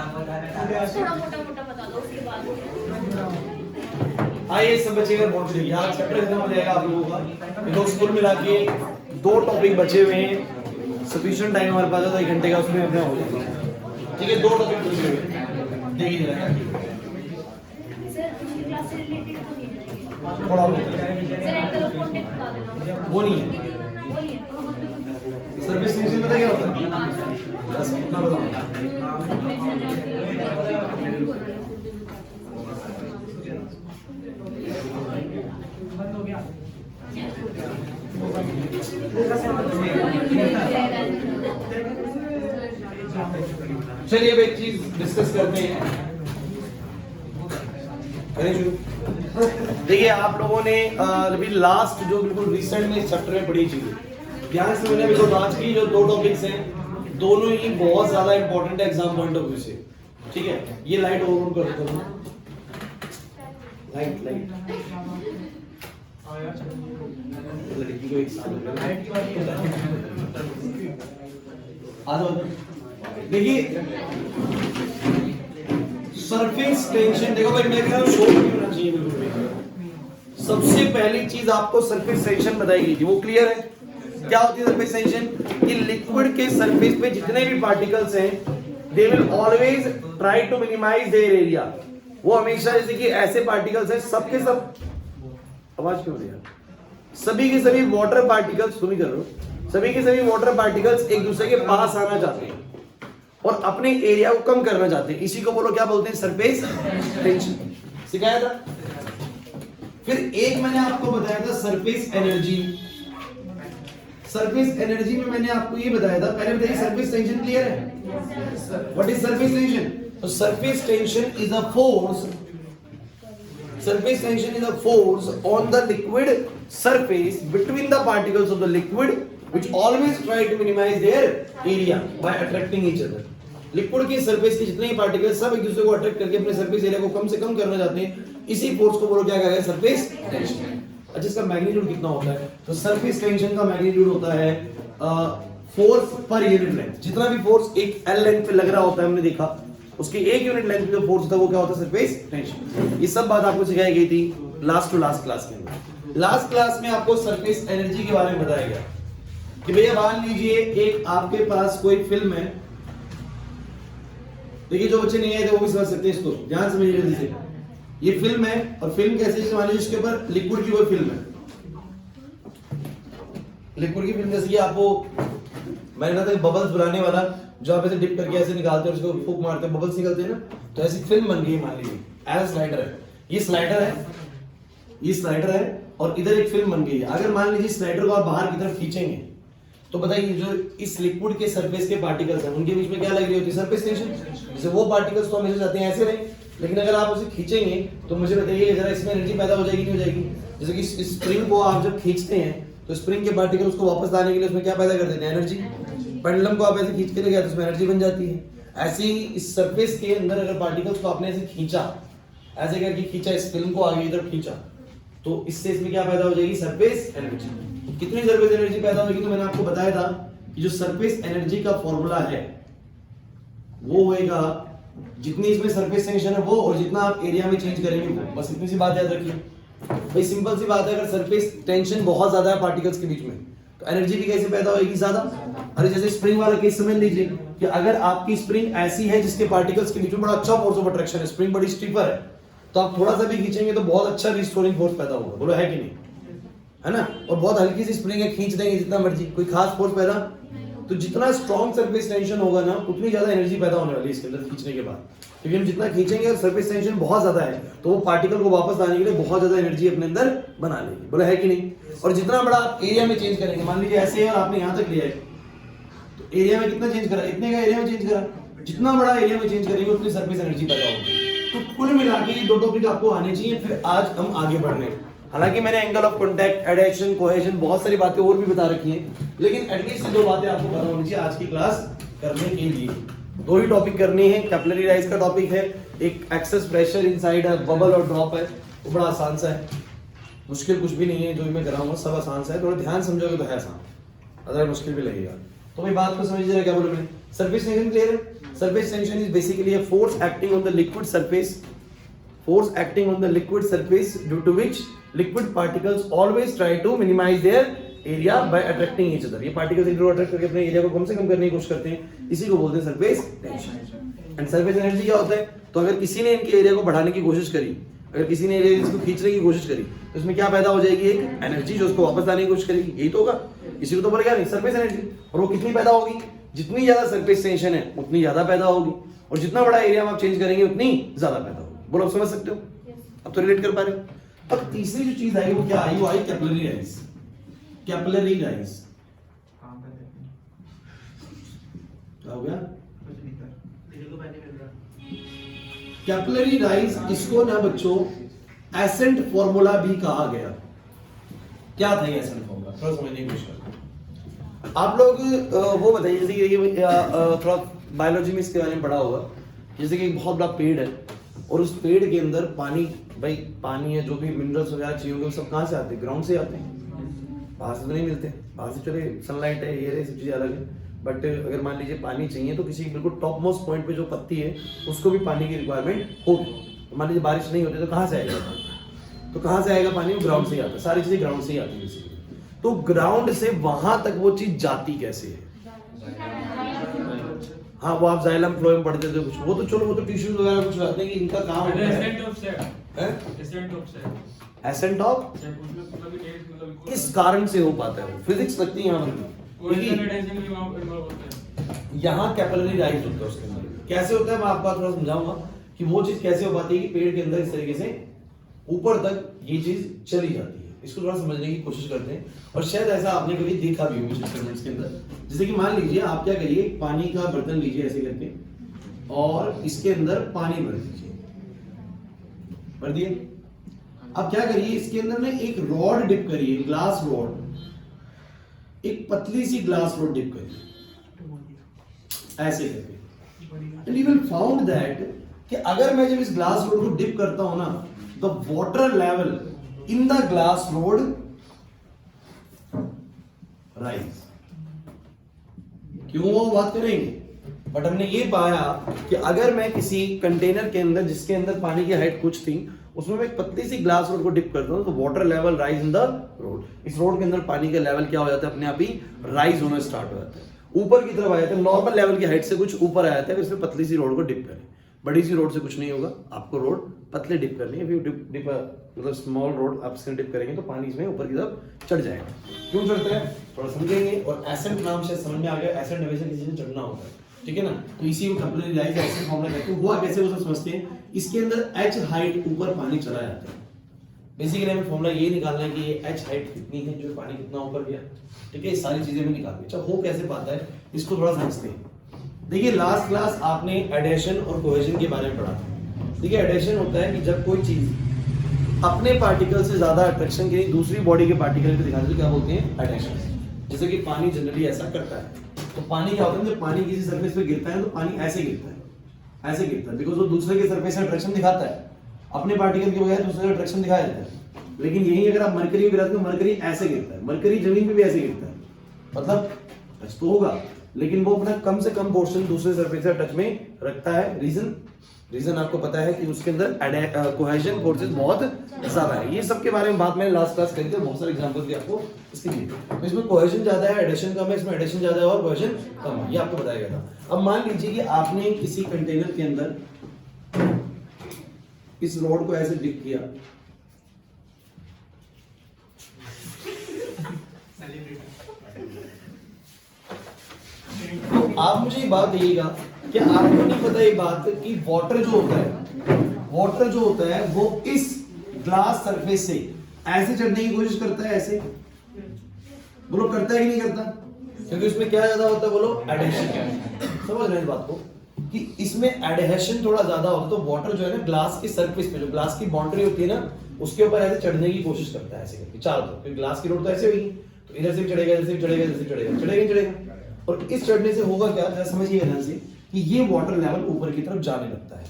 थोड़ा मोटा बता दो उसके बाद। आइए सब बच्चे का पहुंच रही है, आज चैप्टर खत्म हो जाएगा आप लोगों का। देखो स्कूल मिला के 2 टॉपिक बचे हुए हैं, सफिशिएंट टाइम हमारे पास है तो 1 घंटे का उसमें अपना हो जाएगा। ठीक है, 2 टॉपिक बचे हुए हैं, देखिए जरा सर पिछली क्लास से रिलेटेड तो नहीं है थोड़ा सर, एंगल ऑफ कांटेक्ट बता देना। वो नहीं है। वो नहीं है तो हम सर्विस टेंशन पता क्या होता है, बस इतना बताओ। चलिए अब एक चीज डिस्कस करते हैं, करें शुरू। देखिए आप लोगों ने अभी लास्ट जो बिल्कुल रिसेंट में इस चैप्टर में पढ़ी चीजें ध्यान से मैंने बिल्कुल आज की जो 2 टॉपिक्स हैं दोनों ही बहुत ज्यादा इंपॉर्टेंट है एग्जाम पॉइंट ऑफ व्यू से। ठीक है, ये लाइट ऑन कर दो, लाइट लड़की को एक साल देखिए सरफेस टेंशन। देखो भाई मैं कह रहा हूं शो नहीं होना चाहिए बिल्कुल भी। सबसे पहली चीज आपको सरफेस टेंशन बताई गई थी, वो क्लियर है? क्या होती है सरफेस टेंशन? कि लिक्विड के सरफेस पे जितने भी पार्टिकल्स हैं they will always try to minimise their area. वो हमेशा जैसे कि ऐसे पार्टिकल्स हैं सबके सब, आवाज क्यों हो रही है? सभी के सभी वाटर पार्टिकल्स, सुनी कर लो, सभी के सभी वाटर पार्टिकल्स एक दूसरे के पास आना चाहते हैं और अपने एरिया को कम करना चाहते हैं। इसी को बोलो क्या बोलते हैं? Surface tension. सिखाया था। फिर एक मैंने आपको बताया था सरफेस एनर्जी। सरफेस एनर्जी में मैंने आपको ये बताया था, पहले बताइए सरफेस टेंशन क्लियर है? What is surface tension? तो surface tension is a force, surface tension is a force on the liquid surface between the particles of the liquid which always try to minimize their area by attracting each other. Liquid की surface के जितने ही particles सब एक दूसरे को attract करके अपने surface area को कम से कम करना चाहते हैं। इसी फोर्स को बोलो क्या कहा गया? Surface tension. अच्छा इसका मैग्नीट्यूड कितना होता है? तो सरफेस टेंशन का मैग्नीट्यूड होता है फोर्स पर यूनिट लेंथ। जितना भी फोर्स एक एल लेंथ पे लग रहा होता है हमने देखा, उसकी 1 यूनिट लेंथ पे जो फोर्स होता है वो क्या होता है? Surface tension. ये सब बात आपको सिखाई गई थी लास्ट टू लास्ट क्लास के अंदर। लास्ट क्लास में आपको सरफेस एनर्जी के बारे में बताया गया कि भैया मान लीजिए एक आपके पास कोई फिल्म है। देखिए जो बच्चे नहीं आए थे वो भी समझ सकते हैं, इसको ध्यान से समझिए जल्दी से। ये फिल्म है और फिल्म कैसे मान लीजिए इसके ऊपर लिक्विड की कोई फिल्म है, लिक्विड की फिल्म। जैसे कि आपको मैंने कहा था बबल्स बनाने वाला जो आप ऐसे डिप करके ऐसे निकालते हैं और उसको फूंक मारते हैं बबल्स निकलते हैं ना, तो ऐसी फिल्म बन गई मान लीजिए। एज स्लाइडर है, ये स्लाइडर है, ये स्लाइडर है और इधर एक फिल्म बन गई है। अगर मान लीजिए स्लाइडर को आप बाहर की तरफ खींचेंगे तो बताइए जो इस लिक्विड के सरफेस के पार्टिकल्स हैं उनके बीच में क्या लग रही होती है? Surface tension. जैसे वो पार्टिकल्स तो हमेशा जाते हैं ऐसे रहे, लेकिन अगर आप उसे खींचेंगे तो मुझे बताइए जरा इसमें एनर्जी पैदा हो जाएगी नहीं हो जाएगी? जैसे कि इस स्प्रिंग को आप जब खींचते हैं तो स्प्रिंग के पार्टिकल उसको वापस लाने के लिए उसमें क्या पैदा कर देते हैं? एनर्जी। पेंडुलम को आप ऐसे खींच के ले गए तो उसमें एनर्जी बन जाती है। ऐसे ही इस सरफेस के अंदर अगर पार्टिकल्स को आपने ऐसे खींचा, ऐसे करके खींचा, इस फिल्म को आगे इधर खींचा, तो इससे इसमें क्या पैदा हो जाएगी? Surface energy. कितनी सरफेस एनर्जी पैदा होगी? तो मैंने आपको बताया था कि जो सरफेस एनर्जी का फॉर्मूला है वो होएगा जितनी इसमें सरफेस टेंशन है वो और जितना आप एरिया में चेंज करेंगे वो। बस इतनी सी बात याद रखिए भाई, सिंपल सी बात है। अगर सरफेस टेंशन बहुत ज्यादा है पार्टिकल्स के बीच में तो एनर्जी भी कैसे पैदा होगी? ज्यादा। अरे जैसे स्प्रिंग वाला केस समझ लीजिए कि अगर आपकी स्प्रिंग ऐसी है जिसके पार्टिकल्स के बीच में बड़ा अच्छा फोर्स ऑफ अट्रैक्शन है, स्प्रिंग बड़ी स्टीफर है, तो आप थोड़ा सा भी खींचेंगे तो बहुत अच्छा रिस्टोरिंग फोर्स पैदा होगा। बोलो है कि नहीं? है ना? और बहुत हल्की सी स्प्रिंग है, खींच देंगे जितना मर्जी, कोई खास फोर्स पैदा। तो जितना स्ट्रॉन्ग सरफेस टेंशन होगा ना उतनी ज्यादा एनर्जी पैदा होने वाली है इसके अंदर खींचने के बाद, क्योंकि हम जितना खींचेंगे और सरफेस टेंशन बहुत ज्यादा है तो वो पार्टिकल को वापस लाने के लिए बहुत ज्यादा एनर्जी अपने अंदर बना लेगी। बोला है कि नहीं? और जितना बड़ा आप एरिया में चेंज करेंगे, मान लीजिए ऐसे है और आपने यहाँ तक लिया है तो एरिया में कितना चेंज करा? इतने का एरिया में चेंज करा। जितना बड़ा एरिया में चेंज करेंगे उतनी सरफेस एनर्जी पैदा होगी। तो कुल मिला के ये 2 टॉपिक आपको आने चाहिए। फिर आज हम आगे बढ़ रहे हैं। हालांकि मैंने angle of contact, adhesion, cohesion बहुत सारी बातें और भी बता रखी हैं, लेकिन एटलीस्ट 2 बातें आपको पता होनी चाहिए आज की क्लास करने के लिए। 2 ही टॉपिक करनी है। कैपिलरी राइज का टॉपिक है, एक एक्सेस प्रेशर इनसाइड है, बबल और ड्रॉप है। वो बड़ा आसान सा है, मुश्किल कुछ भी नहीं है। जो भी मैं कराऊंगा सब आसान सा है, थोड़ा ध्यान समझोगे तो है आसान, अदरवाइज मुश्किल भी लगेगा। तो भाई बात को समझिए जरा, क्या बोलूं मैं? सरफेस टेंशन क्लियर है? Surface tension is basically a force acting on the liquid surface. Force acting on the liquid surface due to which liquid particles always try to minimize their area by attracting each other. ये particles एक दूसरे को attract करके अपने area को कम से कम करने की कोशिश करते हैं, इसी को बोलते हैं surface tension. And surface energy क्या होता है? तो अगर किसी ने इनके एरिया को बढ़ाने की कोशिश करी, अगर किसी ने एरिया इसको खींचने की कोशिश करी, तो इसमें क्या पैदा हो जाएगी? एक एनर्जी जो उसको वापस लाने की कोशिश करेगी. यही तो होगा. इसी को तो बोला गया नहीं, सरफेस एनर्जी. और वो कितनी पैदा होगी? जितनी ज्यादा सरफेस टेंशन है उतनी ज्यादा पैदा होगी, और जितना बड़ा एरिया आप चेंज करेंगे उतनी ज्यादा पैदा होगी. बोलो, आप समझ सकते हो? अब तो रिलेट कर पा रहे हो. अब तीसरी जो चीज आई वो क्या आई? वो आई कैपिलरी राइज. कैपिलरी राइज क्या हो गया? कैपिलरी राइज, इसको ना बच्चों एसेंट फॉर्मूला भी कहा गया. क्या था ये एसेंट फॉर्मूला? थोड़ा समझने की कोशिश करो. आप लोग वो बताइए, जैसे कि थोड़ा बायोलॉजी में इसके बारे में पढ़ा होगा. जैसे कि एक बहुत बड़ा पेड़ है और उस पेड़ के अंदर पानी, भाई पानी है, जो भी मिनरल्स वगैरह चाहिए होंगे वो सब कहाँ से आते हैं? ग्राउंड से आते हैं. बाहर से तो नहीं मिलते. बाहर से चले सनलाइट है, ये सब चीजें अलग है. बट अगर मान लीजिए पानी चाहिए तो किसी बिल्कुल टॉप मोस्ट पॉइंट पे जो पत्ती है उसको भी पानी की रिक्वायरमेंट होगी. मान लीजिए बारिश नहीं होती तो कहाँ से आएगा? तो कहाँ से आएगा पानी? ग्राउंड से ही आता है. सारी चीजें ग्राउंड से ही आती है. तो ग्राउंड से वहां तक वो चीज जाती कैसे है? हाँ, वो आप जाइलम फ्लोएम पढ़ते थे कुछ, वो तो चलो, वो तो टिश्यूज वगैरह कुछ आते हैं कि इनका काम होता है. एसेंट ऑफ किस कारण से हो पाता है? वो फिजिक्स लगती है यहाँ पर. यहाँ कैपिलरी राइज होता है उसके अंदर. कैसे होता है मैं आपको थोड़ा समझाऊंगा कि वो चीज कैसे हो पाती है कि पेड़ के अंदर इस तरीके से ऊपर तक ये चीज चली जाती है. इसको थोड़ा समझने की कोशिश करते हैं, और शायद ऐसा आपने कभी देखा भी होगा एक्सपेरिमेंट्स के अंदर. जैसे कि मान लीजिए आप क्या करिए, पानी का बर्तन लीजिए ऐसे करके, और इसके अंदर पानी भर दीजिए. भर दिए. अब क्या करिए, इसके अंदर ना एक रॉड डिप करिए, ग्लास रॉड, एक पतली सी ग्लास रॉड डिप करिए ऐसे करके. And you will found that कि अगर मैं जब इस ग्लास रॉड को डिप करता हूं ना, the water level in the glass rod rise. क्यों, वो बात करेंगे. बट हमने ये पाया कि अगर मैं किसी कंटेनर के अंदर, जिसके अंदर पानी की हाइट कुछ थी, उसमें मैं एक पतली सी ग्लास रोड को डिप करता हूं तो water level rise in the road. इस रोड के अंदर पानी का लेवल क्या हो जाता है? अपने आप ही राइज होना स्टार्ट हो जाता है, ऊपर की तरफ आ जाता है. नॉर्मल लेवल की हाइट से कुछ ऊपर आ जाता है. इसमें पतली सी रोड को डिप करें. बड़ी सी रोड से कुछ नहीं होगा, आपको रोड पतले डिप करनी है. डिप मतलब स्मॉल रोड आप इसमें डिप करेंगे तो पानी इसमें ऊपर की तरफ चढ़ जाएगा. क्यों चढ़ता है थोड़ा समझेंगे. और एसेंट नाम से समझ में आ गया. एसेंट हमेशा किसी से चढ़ना होता है, ठीक है ना. तो इसी को कैपिलरी राइज एसेंट फॉर्मूला कहते हैं. हुआ कैसे वो सब समझते हैं. इसके अंदर h हाइट ऊपर पानी चला जाता है. बेसिकली हमें फॉर्मूला ये निकालना है कि ये h हाइट कितनी है, जो पानी कितना ऊपर गया. ठीक है, ये सारी चीजें में निकालनी. अच्छा, हो कैसे पाता है इसको थोड़ा समझते हैं. देखिए, लास्ट क्लास आपने एडेशन और कोहेजन के बारे में पढ़ा था. देखिए, एडेशन होता है कि जब कोई चीज अपने पार्टिकल से ज्यादा अट्रैक्शन के लिए दूसरी बॉडी के पार्टिकल को दिखाते हैं, क्या बोलते हैं? एडेशन. जैसे कि पानी जनरली ऐसा करता है. तो पानी क्या होता है, जब पानी किसी सरफेस पे गिरता है तो पानी ऐसे गिरता है, ऐसे गिरता है, बिकॉज वो दूसरे के सरफेस से अट्रैक्शन दिखाता है. अपने पार्टिकल के बगैर दूसरे का अट्रैक्शन दिखाया जाता है. लेकिन यही अगर आप मरकरी को गिराते हो, मरकरी ऐसे गिरता है. मरकरी जमीन पे भी ऐसे गिरता है, मतलब टच तो होगा लेकिन वो अपना कम से कम पोर्शन दूसरे सरफेस से टच में रखता है. रीजन आपको पता है कि उसके अंदर कोहेजन फोर्सेस बहुत ज्यादा है. ये सब के बारे में बात मैंने लास्ट क्लास करी थी, बहुत सारे एग्जांपल्स भी आपको इसके दिए. तो इसमें कोहेजन ज्यादा है, एडेशन कम है. इसमें एडेशन ज्यादा है और कोहेजन कम है, ये आपको बताया गया था. अब मान लीजिए कि आपने किसी कंटेनर के अंदर इस रॉड को ऐसे डिप किया, तो आप मुझे बात कहिएगा कि आपको नहीं पता ये बात कि वाटर जो होता है वो इस ग्लास सरफेस से ऐसे चढ़ने की कोशिश करता है. ऐसे बोलो, करता है कि नहीं करता? क्योंकि उसमें क्या ज्यादा होता है? बोलो, एडेशन. समझ रहे हैं इस बात को कि इसमें एडेशन थोड़ा ज्यादा होता है. तो वाटर जो है ना, ग्लास की सरफेस पे, जो ग्लास की बाउंड्री होती है ना, उसके ऊपर ऐसे चढ़ने की कोशिश करता है, ऐसे करके चारों तरफ. क्योंकि ग्लास की रोड तो ऐसे होगी, तो इधर से भी चढ़ेगा, इधर से भी चढ़ेगा, इधर से चढ़ेगा. और इस चढ़ने से होगा क्या, जरा समझिए ध्यान से, कि ये वाटर लेवल ऊपर की तरफ जाने लगता है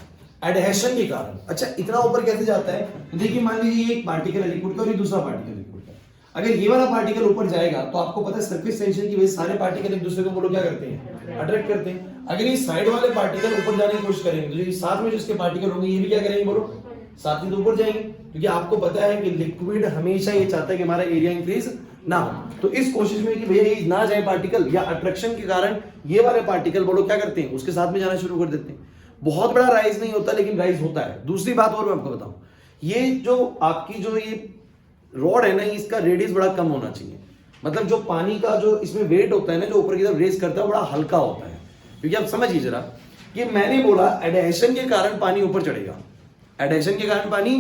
एडहेशन के कारण. अच्छा, इतना ऊपर कैसे जाता है? तो देखिए, मान लीजिए ये एक पार्टिकल है लिक्विड का और ये दूसरा पार्टिकल लिक्विड का. अगर ये वाला पार्टिकल ऊपर जाएगा तो आपको पता है सरफेस टेंशन की वजह से सारे पार्टिकल एक दूसरे को बोलो क्या करते हैं, अट्रैक्ट करते हैं। अगर ये साइड वाले पार्टिकल ऊपर जाने की कोशिश करेंगे तो ये साथ में जिसके पार्टिकल होंगे ये भी क्या करेंगे बोलो, साथ में तो ऊपर जाएंगे, क्योंकि आपको पता है कि लिक्विड हमेशा ये चाहता है कि हमारा एरिया इंक्रीज ना हो। तो इस कोशिश में कि भैया ये ना जाए पार्टिकल, या अट्रैक्शन के कारण ये वाले पार्टिकल बोलो क्या करते हैं, उसके साथ में जाना शुरू कर देते हैं। बहुत बड़ा राइज नहीं होता लेकिन राइज होता है। दूसरी बात और मैं आपको बताऊं, ये जो आपकी जो ये रॉड है ना, इसका रेडियस बड़ा कम होना चाहिए। मतलब जो पानी का जो इसमें वेट होता है ना, जो ऊपर की तरफ रेस करता है, बड़ा हल्का होता है। क्योंकि आप समझिए जरा कि मैंने बोला एडेशन के कारण पानी ऊपर चढ़ेगा। एडेशन के कारण पानी,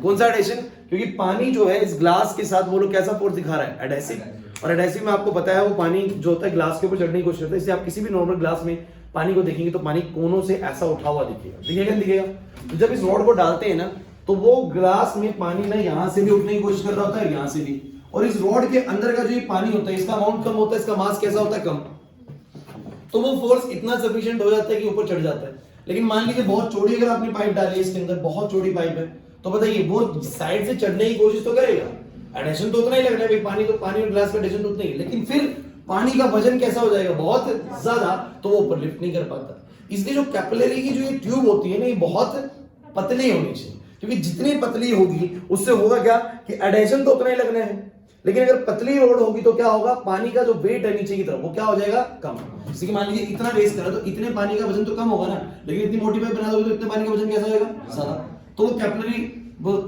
कौन सा एडेशन, क्योंकि पानी जो है इस ग्लास के साथ बोलो कैसा फोर्स दिखा रहा है, एडेसिव। और एडेसिव में आपको पता है वो पानी जो होता है ग्लास के ऊपर चढ़ने की कोशिश करता है। इसलिए आप किसी भी नॉर्मल ग्लास में पानी को देखेंगे तो पानी कोनों से ऐसा उठा हुआ दिखेगा। तो जब इस रॉड को डालते हैं ना तो वो ग्लास में पानी ना यहाँ से भी उठने की कोशिश कर रहा होता है, यहाँ से भी। और इस रॉड के अंदर का जो ये पानी होता है इसका अमाउंट कम होता है, इसका मास कैसा होता है, कम। तो वो फोर्स इतना सफिशिएंट हो जाता है कि ऊपर चढ़ जाता है। लेकिन मान लीजिए बहुत चौड़ी अगर आपने पाइप डाली है, इसके अंदर बहुत चौड़ी पाइप है, तो बताइए वो साइड से चढ़ने की कोशिश तो करेगा। एडेशन तो उतना ही लगना है, पानी और ग्लास का एडेशन तो उतना ही, लेकिन फिर पानी का वजन कैसा हो जाएगा, बहुत ज्यादा, तो वो ऊपर लिफ्ट नहीं कर पाता। इसलिए जो कैपिलरी की जो ये ट्यूब होती है ना, ये बहुत पतली होनी चाहिए, क्योंकि जितनी पतली होगी उससे होगा क्या कि एडेशन तो उतना ही लगना है, लेकिन अगर पतली रोड होगी तो क्या होगा, पानी का जो वेट है नीचे की तरफ वो क्या हो जाएगा, कम। जैसे कि मान लीजिए इतना रेस करा तो इतने पानी का वजन तो कम होगा ना, लेकिन इतनी मोटी पाइप बना दोगे तो इतने पानी का वजन कैसा होगा, ज्यादा। तो वो कैपिलरी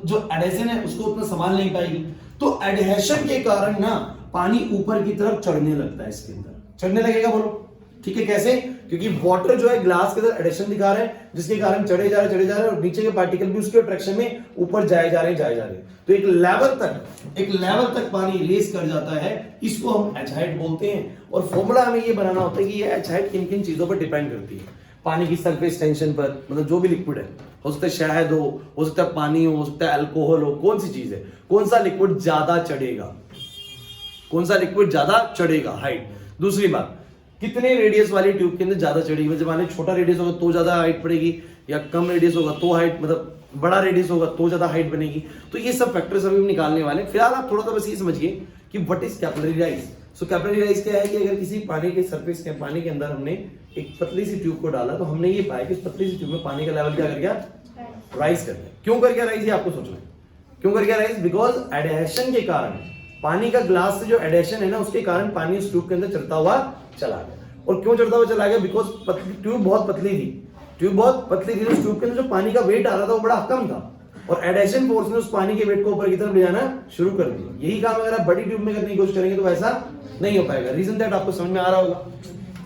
जो एडेशन है उसको उतना संभाल नहीं पाएगी। तो एडहेशन के कारण ना पानी ऊपर की तरफ चढ़ने लगता है, इसके अंदर चढ़ने लगेगा, बोलो ठीक है कैसे, क्योंकि वाटर जो है ग्लास के अंदर एडिशन दिखा रहे हैं, जिसके कारण चढ़े जा रहे हैं और नीचे के पार्टिकल भी उसके अट्रैक्शन में ऊपर जाए जा रहे हैं। तो एक लेवल तक पानी रेस कर जाता है, इसको हम एच हाइट बोलते हैं। और फॉर्मूला हमें ये बनाना होता है कि ये एच हाइट किन किन चीजों पर डिपेंड करती है। पानी की सरफेस टेंशन पर, मतलब जो भी लिक्विड है, हो सकता है शहद हो सकता है पानी हो सकता है अल्कोहल हो, कौन सी चीज है, कौन सा लिक्विड ज्यादा चढ़ेगा, हाइट। दूसरी बात, कितने रेडियस वाली ट्यूब के अंदर ज्यादा चढ़ेगी। जब माने छोटा रेडियस होगा तो ज्यादा हाइट पड़ेगी, या कम रेडियस होगा तो हाइट, मतलब बड़ा रेडियस होगा तो ज्यादा हाइट बनेगी। तो ये सब फैक्टर्स अभी निकालने वाले हैं। फिलहाल आप थोड़ा सा बस ये समझिए कि what is capillary rise. So capillary rise क्या है कि अगर किसी पानी के सरफेस के पानी के अंदर हमने एक पतली सी ट्यूब को डाला तो हमने ये पाया कि इस पतली सी ट्यूब में पानी का लेवल क्या कर गया, राइज कर गया। क्यों कर गया राइज, ये आपको सोचना है क्यों कर गया राइज, बिकॉज एडेशन के कारण, पानी का ग्लास से जो एडेशन है ना उसके कारण पानी उस ट्यूब के अंदर चढ़ता हुआ चला गया। और क्यों चढ़ता हुआ चला गया, बिकॉज ट्यूब बहुत पतली थी, उस ट्यूब के अंदर जो पानी का वेट आ रहा था वो बड़ा कम था, और एडेशन फोर्स ने उस पानी के वेट को ऊपर की तरफ ले जाना शुरू कर दिया। यही काम अगर आप बड़ी ट्यूब में करने की कोशिश करेंगे तो वैसा नहीं हो पाएगा। रीजन दैट आपको समझ में आ रहा होगा,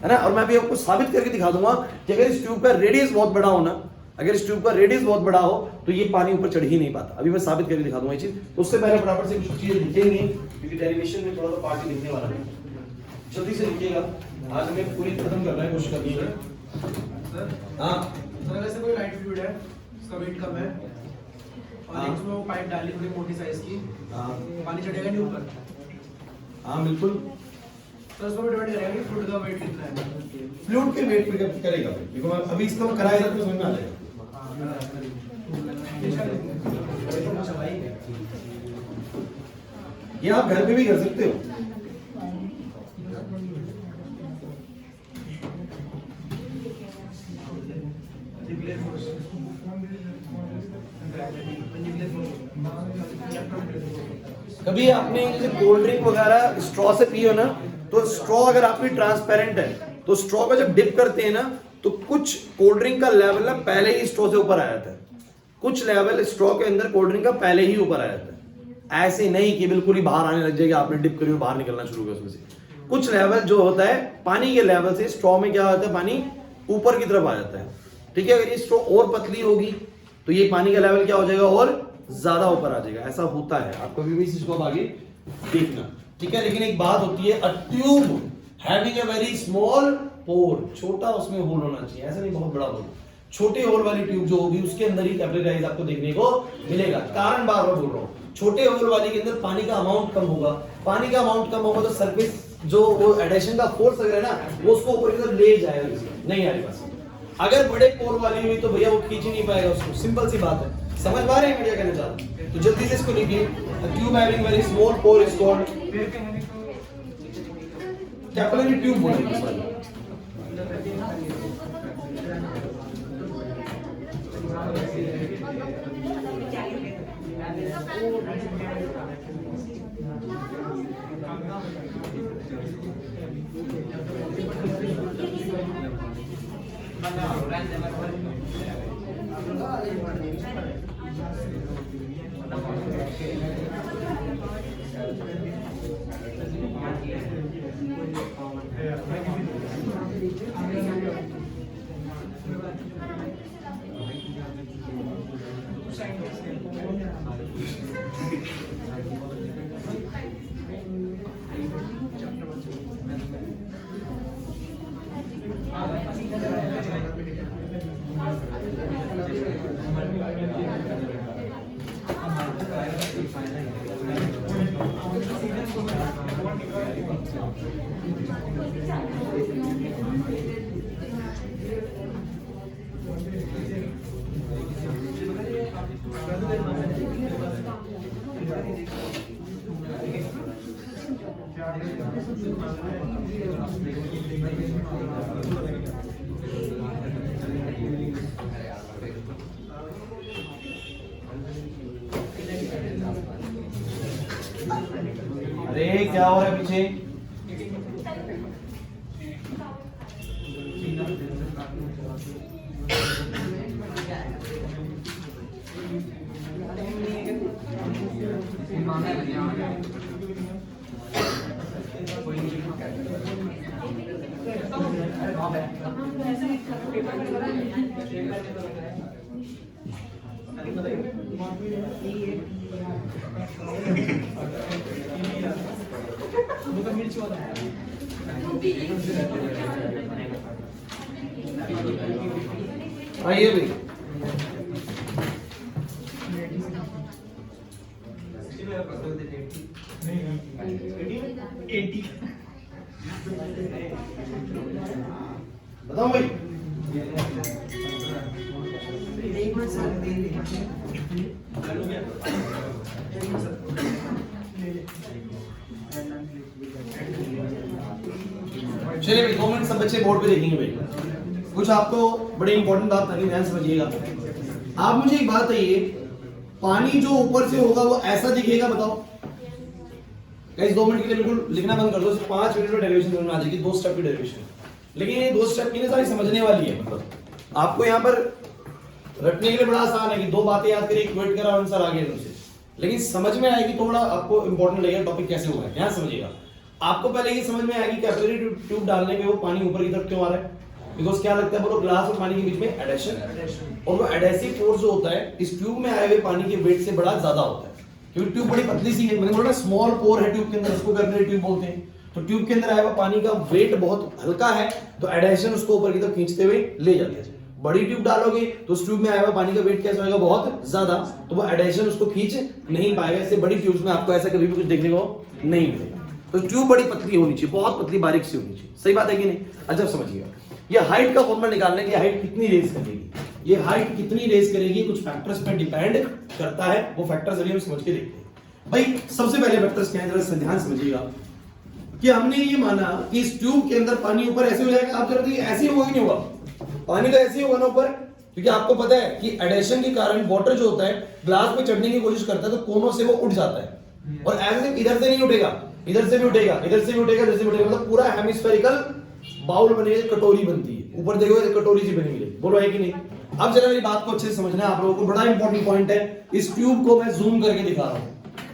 है ना। और मैं भी आपको साबित करके दिखा दूंगा कि अगर इस ट्यूब का रेडियस बहुत बड़ा हो ना, तो ये पानी ऊपर चढ़ ही नहीं पाता। अभी मैं साबित करके दिखा दूंगा ये चीज। तो उससे पहले फटाफट से कुछ चीजें लिखेंगे, क्योंकि डेरिवेशन में थोड़ा सा पार्ट लिखने वाला है। जल्दी से लिखिएगा, आज हमें पूरी खत्म करना है, कोशिश करनी है। हाँ सर, वैसे कोई लाइट फ्लूइड है, उसका वेट कम है, और इसमें वो पाइप डाली थोड़ी मोटी साइज की, पानी चढ़ेगा नहीं ऊपर। हाँ बिल्कुल, तो उसमें डिपेंड करेगा कि फ्लूइड का वेट कितना है। फ्लूइड के वेट पे करेगा, देखो मैं अभी इसको कराया था तो समझ में आ जाएगा। ये आप घर पे भी कर सकते हो। कभी आपने जैसे कोल्ड ड्रिंक वगैरह स्ट्रॉ से पी हो ना, तो स्ट्रॉ अगर आपकी ट्रांसपेरेंट है तो स्ट्रॉ को जब डिप करते हैं ना तो कुछ कोल्ड ड्रिंक का लेवल ना पहले ही स्ट्रॉ से ऊपर आ जाता है, कुछ लेवल स्ट्रॉ के अंदर कोल्ड ड्रिंक का पहले ही ऊपर आ जाता है। ऐसे नहीं कि बिल्कुल ही बाहर आने लग जाएगा, आपने डिप करी हो बाहर निकलना शुरू किया उसमें से। कुछ लेवल जो होता है पानी के लेवल से स्ट्रॉ में क्या होता है, पानी ऊपर की तरफ आ जाता है। ठीक है, अगर ये स्ट्रॉ और पतली होगी तो ये पानी का लेवल क्या हो जाएगा, और ज्यादा ऊपर आ जाएगा। ऐसा होता है, आप कभी भी इस चीज को आगे देखना। ठीक है, लेकिन एक बात होती है, a tube having a very small pore, छोटा उसमें होल होना चाहिए, ऐसा नहीं बहुत बड़ा होल। छोटे होल वाली ट्यूब जो होगी उसके अंदर ही कैपिलरी राइज आपको देखने को मिलेगा। कारण बार बार बोल रहा हूं, छोटे होल वाली के अंदर पानी का अमाउंट कम होगा, पानी का अमाउंट कम होगा तो सरफेस जो वो एडिशन का फोर्स अगर है ना वो उसको ऊपर की तरफ ले जाएगा, नहीं आएगा। अगर बड़े पोर वाली हुई तो भैया वो खींच ही नहीं पाएगा उसको, सिंपल सी बात है। समझ पा रहे हैं क्या कहना चाहता हूं? तो जल्दी से इसको लिखिए। A tube having very small pore is called capillary tube बोलेंगे सॉरी। अरे क्या हो रहा है पीछे? आइए भाई, बताओ भाई। चलिए भाई 2 मिनट सब बच्चे बोर्ड पे देखेंगे भाई। कुछ आपको बड़े इंपॉर्टेंट बात ताकि ध्यान समझिएगा। आप मुझे एक बात बताइए, पानी जो ऊपर से होगा वो ऐसा दिखेगा? बताओ गाइस, 2 मिनट के लिए बिल्कुल लिखना बंद कर दो। सिर्फ 5 मिनट में डेरिवेशन समझ में आ जाएगी, 2 स्टेप की डेरिवेशन। लेकिन ये 2 स्टेप की ना सारी समझने वाली है। मतलब आपको यहाँ पर रटने के लिए बड़ा आसान है कि 2 बातें याद करिए, क्वेट करा आंसर आ गया तुमसे। लेकिन समझ में आएगी तो बड़ा आपको इंपॉर्टेंट लगेगा टॉपिक कैसे हुआ है। ध्यान समझिएगा। आपको पहले ये समझ में आएगी कैपिलरी ट्यूब डालने पे वो पानी ऊपर की तरफ क्यों आ रहा है। बिकॉज क्या लगता है बोलो, ग्लास और पानी के बीच में एडेशन, और वो एडेसिव फोर्स जो होता है इस ट्यूब में आए हुए पानी के वेट से बड़ा ज्यादा होता है। क्योंकि ट्यूब बड़ी पतली सी है, मैंने बोला स्मॉल पोर है ट्यूब के अंदर, उसको कैपिलरी ट्यूब बोलते हैं। तो ट्यूब के अंदर आया हुआ पानी का वेट बहुत हल्का है, तो एडेशन उसको ऊपर की तरफ खींचते हुए ले जाती है। बड़ी ट्यूब डालोगे तो उस ट्यूब में आया हुआ पानी का वेट कैसा होगा, बहुत ज्यादा, तो वो एडेशन उसको खींच नहीं पाएगा। इससे बड़ी ट्यूब्स में आपको ऐसा कभी भी कुछ देखने को नहीं मिलेगा। तो ट्यूब बड़ी पतली होनी चाहिए, बहुत पतली बारीक सी होनी चाहिए। सही बात है कि नहीं? अच्छा समझिएगा, ये हाइट का फॉर्मूला निकालने की हाइट कितनी रेज करेगी, ये हाइट कितनी रेज करेगी कुछ फैक्टर्स पे डिपेंड करता है। वो फैक्टर्स अभी हम समझ के देखते हैं। भाई सबसे पहले फैक्टर्स क्या है, जरा ध्यान समझिएगा कि हमने ये माना कि इस ट्यूब के अंदर पानी ऊपर ऐसे हो जाएगा। आप जरा देखिए, ऐसे होगा कि नहीं होगा? पानी तो ऐसे ही होगा ना ऊपर, क्योंकि आपको पता है कि एडेशन के कारण वाटर जो होता है ग्लास में चढ़ने की कोशिश करता है तो कोनों से वो उठ जाता है। और ऐसे इधर से नहीं उठेगा, इधर से भी उठेगा, इधर से भी उठेगा, इधर से भी उठेगा, मतलब पूरा हेमिस्फेरिकल बाउल बनेगा, कटोरी बनती है। ऊपर देखोगे कटोरी सी बनी हुई है, बोलो है कि नहीं? अब जरा मेरी बात को अच्छे से समझना है आप लोगों को, बड़ा इंपॉर्टेंट पॉइंट है। इस ट्यूब को मैं जूम करके दिखा रहा हूँ,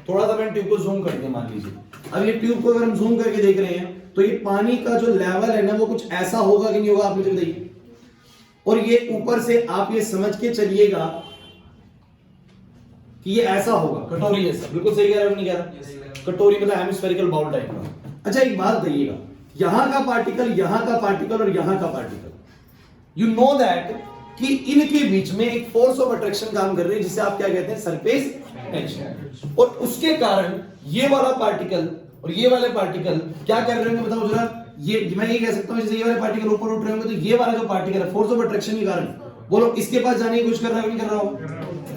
थोड़ा सा मैंने ट्यूब को जूम करके मान लीजिए। अब ये ट्यूब को अगर हम जूम करके देख रहे हैं तो ये पानी का जो लेवल है ना वो कुछ ऐसा होगा कि नहीं होगा, आप मुझे बताइए। और ये ऊपर से आप ये समझ के चलिएगा कि ये ऐसा होगा, कटोरी जैसा। बिल्कुल सही कह रहा है, नहीं कह रहा? कटोरी मतलब हेमिस्फेरिकल बाउल टाइप का। अच्छा एक बात बताइएगा, यहां का पार्टिकल, यहां का पार्टिकल और यहां का पार्टिकल, यू नो दैट कि इनके बीच में एक फोर्स ऑफ अट्रैक्शन काम कर रही है जिसे आप क्या कहते हैं, सरफेस टेंशन। और उसके कारण ये वाला पार्टिकल और ये वाले पार्टिकल क्या कर रहे होंगे बताओ जरा। ये मैं ये कह सकता हूं जैसे ये वाले पार्टिकल ऊपर उठ रहे होंगे तो ये वाला जो पार्टिकल है फोर्स ऑफ अट्रैक्शन के कारण, बोलो इसके पास जाने की कोशिश कर रहा है कि नहीं कर रहा हो?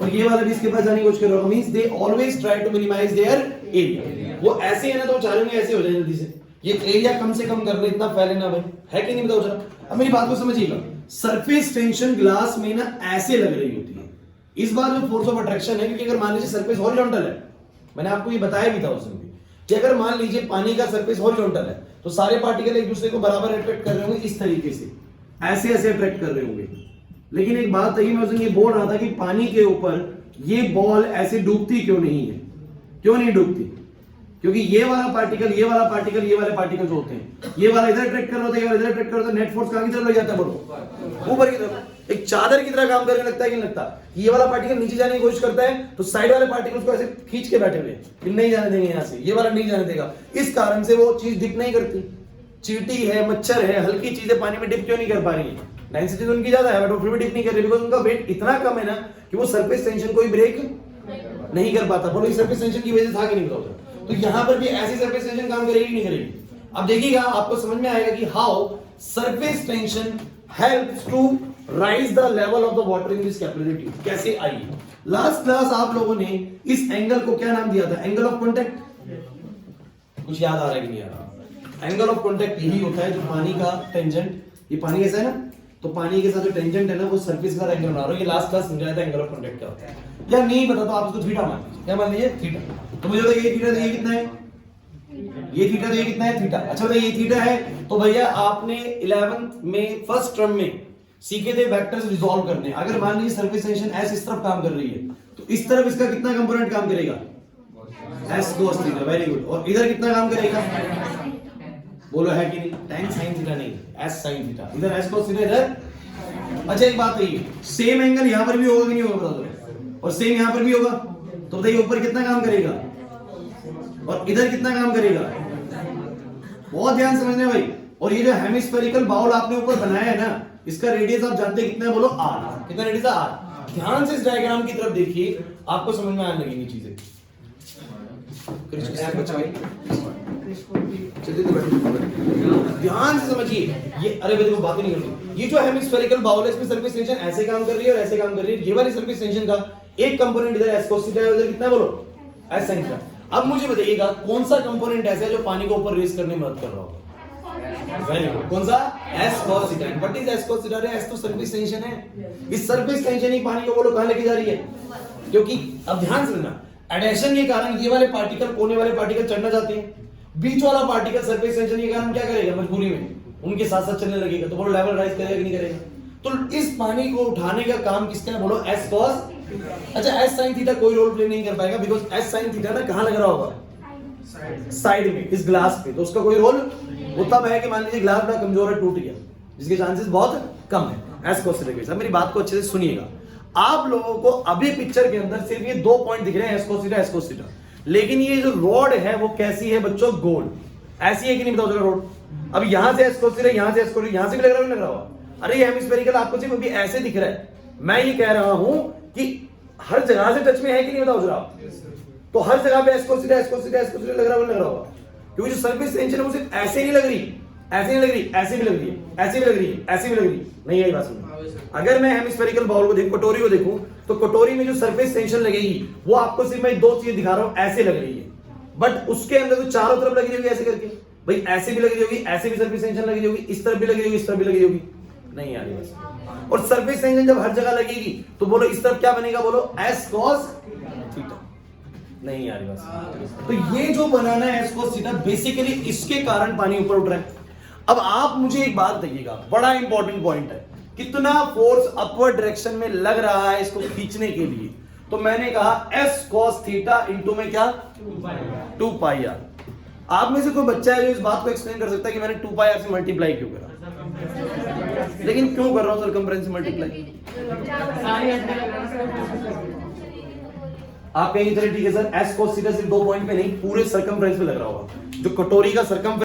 और ये वाला भी इसके पास जाने की कोशिश कर रहा होगा, means they always try to minimise their area. वो ऐसे है ना तो चाहेंगे ऐसे हो जाए जल्दी से, ये एरिया कम से कम कर ले, इतना फैले ना भाई, है कि नहीं बताओ जरा। अब मेरी बात को समझिएगा, सरफेस टेंशन ग्लास में ना ऐसे लग रही होती है। इस बार जो फोर्स ऑफ अट्रैक्शन है, क्योंकि अगर मान लीजिए सरफेस हॉरिजॉन्टल है, मैंने आपको ये बताया भी था उस दिन कि अगर मान लीजिए पानी का सरफेस हॉरिजॉन्टल है तो सारे पार्टिकल एक दूसरे को बराबर अट्रैक्ट कर रहे होंगे, इस तरीके से ऐसे ऐसे अट्रैक्ट कर रहे होंगे। लेकिन एक बात है, मैं उस दिन ये बोल रहा था कि पानी के ऊपर ये बॉल ऐसे डूबती क्यों नहीं है, क्यों नहीं डूबती? क्योंकि ये वाला पार्टिकल, ये वाला पार्टिकल, ये वाले पार्टिकल जो होते हैं, ये वाला इधर अट्रैक्ट कर रहा होता है, ये वाला इधर अट्रैक्ट कर रहा होता है, नेट फोर्स कहां की तरफ लग जाता है बोलो? ऊपर की तरफ। एक चादर की तरह काम करने लगता है कि नहीं लगता? ये वाला पार्टिकल नीचे जाने की कोशिश करता है तो साइड वाले पार्टिकल्स को ऐसे खींच के बैठे हुए कि नहीं जाने देंगे यहां से, ये वाला नहीं जाने देगा। इस कारण से वो चीज डिप नहीं करती। चींटी है, मच्छर है, हल्की चीजें पानी में डिप क्यों नहीं कर पा रही है? डेंसिटी तो उनकी ज्यादा है बट वो फिर भी डिप नहीं कर रही, बिकॉज़ उनका वेट इतना कम है ना कि वो सरफेस टेंशन को ब्रेक नहीं कर पाता। बोलो इस सरफेस टेंशन की वजह से था कि नहीं बताओ? तो यहां पर भी ऐसी सरफेस टेंशन काम करेगी नहीं करेगी? अब देखिएगा, आपको समझ में आएगा कि how surface tension helps to rise the level of the water in this capillary tube. कैसे आई? लास्ट क्लास आप लोगों ने इस एंगल को क्या नाम दिया था? Angle of contact. कुछ याद आ रहा है कि नहीं आ रहा? एंगल ऑफ कांटेक्ट यही होता है जो पानी का टेंजेंट, ये पानी कैसा है ना, तो पानी के साथ जो टेंजेंट है ना वो सरफेस के साथ एंगल बना रहा है। ये लास्ट क्लास समझाया था एंगल ऑफ कांटेक्ट क्या होता है। या नहीं पता तो आप इसको थीटा मान लीजिए। क्या मान लीजिए? थीटा। तो मुझे बताइए ये थीटा तो ये कितना है? ये थीटा तो ये कितना है? थीटा। अच्छा बताइए ये थीटा है तो भैया आपने 11th में फर्स्ट टर्म में सीखे थे वेक्टर्स रिजॉल्व करने। अगर मान लीजिए सरफेस टेंशन एस इस तरफ काम कर रही है तो इस तरफ इसका कितना कंपोनेंट काम करेगा? S cos theta. Very good. और इधर कितना काम करेगा? बोलो है कि नहीं? tan sin थीटा नहीं, s sin थीटा। इधर s cos थीटा, इधर। अच्छा एक बात है, सेम एंगल यहां पर भी होगा कि नहीं होगा बता दो, और सेम यहां पर भी होगा, तो बताइए ऊपर कितना काम करेगा और इधर कितना काम करेगा? बहुत ध्यान समझना भाई। और ये जो हेमिस्फेरिकल बाउल आपने ऊपर बनाया है ना, इसका रेडियस आप जानते हैं कितना है? बोलो r। कितना रेडियस है? r। ध्यान से इस डायग्राम की तरफ देखिए, आपको समझ में आने लगेंगी चीजें। ध्यान से समझिए ये, अरे देखो बात नहीं करनी। ये जो हेमिस्फेरिकल बाउल है इसमें सरफेस टेंशन ऐसे काम कर रही है और ऐसे काम कर रही है। ये वाली सरफेस टेंशन का एक कंपोनेंट इधर s cos थीटा है, उधर कितना है बोलो? s sin theta. अब मुझे बताइएगा कौन सा कंपोनेंट ऐसा है जो पानी को ऊपर रेस करने में मदद कर रहा होगा? Very good. कौन सा? s cos theta. What is s cos theta? s तो सरफेस टेंशन है। इस सरफेस टेंशन ही पानी को बोलो कहां लेके जा रही है? क्योंकि अब ध्यान से सुनना, एडेशन के कारण ये वाले पार्टिकल, कोने वाले पार्टिकल चढ़ना चाहते हैं, बीच वाला पार्टिकल सरफेस टेंशन के कारण क्या करेगा? मजबूरी में उनके साथ साथ चलने लगेगा, तो बोलो लेवल राइज करेगा कि नहीं करेगा? तो इस पानी को उठाने का काम किसका है? बोलो s cos। अच्छा s sin थीटा कोई रोल प्ले नहीं कर पाएगा, बिकॉज़ s sin थीटा ना कहां लग रहा होगा? साइड में, इस ग्लास पे। तो उसका कोई रोल वो तब है कि मान लीजिए ग्लास बड़ा कमजोर है, टूट गया, जिसके चांसेस बहुत कम है s cos थीटा के। मेरी बात को अच्छे से सुनिएगा। आप लोगों को अभी पिक्चर के अंदर सिर्फ ये दो पॉइंट दिख रहे हैं, s cos theta, s cos theta. लेकिन ये जो रोड है वो कैसी है बच्चों? गोल। ऐसी है कि नहीं बताओ जरा रोड? अब यहां से s cos थीटा, यहां से s cos, यहां से भी लग रहा है, लग रहा होगा। अरे ये हेमिस्फेरिकल आपको सिर्फ अभी ऐसे दिख रहा है। मैं ये कह रहा हूं कि हर जगह से टच में है कि नहीं बताओ जरा? तो हर जगह पे s cos theta, s cos theta, s cos theta लग रहा होगा। क्योंकि जो सरफेस टेंशन है वो सिर्फ ऐसे नहीं लग रही, ऐसे नहीं लग रही, ऐसे भी लग रही है, ऐसे भी लग रही है, ऐसे भी लग रही है। नहीं आई बात समझ? अगर मैं हेमिस्फेरिकल बाउल को देखूं, कटोरी को देखूं, तो कटोरी में जो सरफेस टेंशन लगेगी वो आपको सिर्फ मैं दो चीजें दिखा रहा हूं, ऐसे लग रही है। बट उसके अंदर तो चारों तरफ लगी होगी ऐसे करके, भाई ऐसे भी लगी होगी, ऐसे भी सरफेस टेंशन लगी होगी, इस तरफ भी लगी होगी, इस तरफ भी लगी होगी। नहीं आ रही बस। और सरफेस टेंशन जब हर जगह लगेगी तो बोलो इस तरफ क्या बनेगा? बोलो s cos थीटा। नहीं आ रही बस। तो ये जो बनाना है s cos थीटा, बेसिकली इसके कारण पानी ऊपर उठ रहा है। अब आप मुझे एक बात कहिएगा, बड़ा इंपॉर्टेंट पॉइंट है, कितना फोर्स अपवर्ड डायरेक्शन में लग रहा है इसको खींचने के लिए? तो मैंने कहा s cos थीटा इनटू में क्या? 2 पाई r। आप में से कोई बच्चा है जो इस बात को एक्सप्लेन कर सकता है कि मैंने 2 पाई r से मल्टीप्लाई क्यों करा? लेकिन क्यों कर रहा हूं सर्कमफ्रेंस से मल्टीप्लाई? आप कहेंगे चलिए ठीक है सर, s cos थीटा सिर्फ 2 पॉइंट पे नहीं पूरे सर्कमफ्रेंस पे लग रहा होगा। जो कटोरी का सर्कमफ्रेंस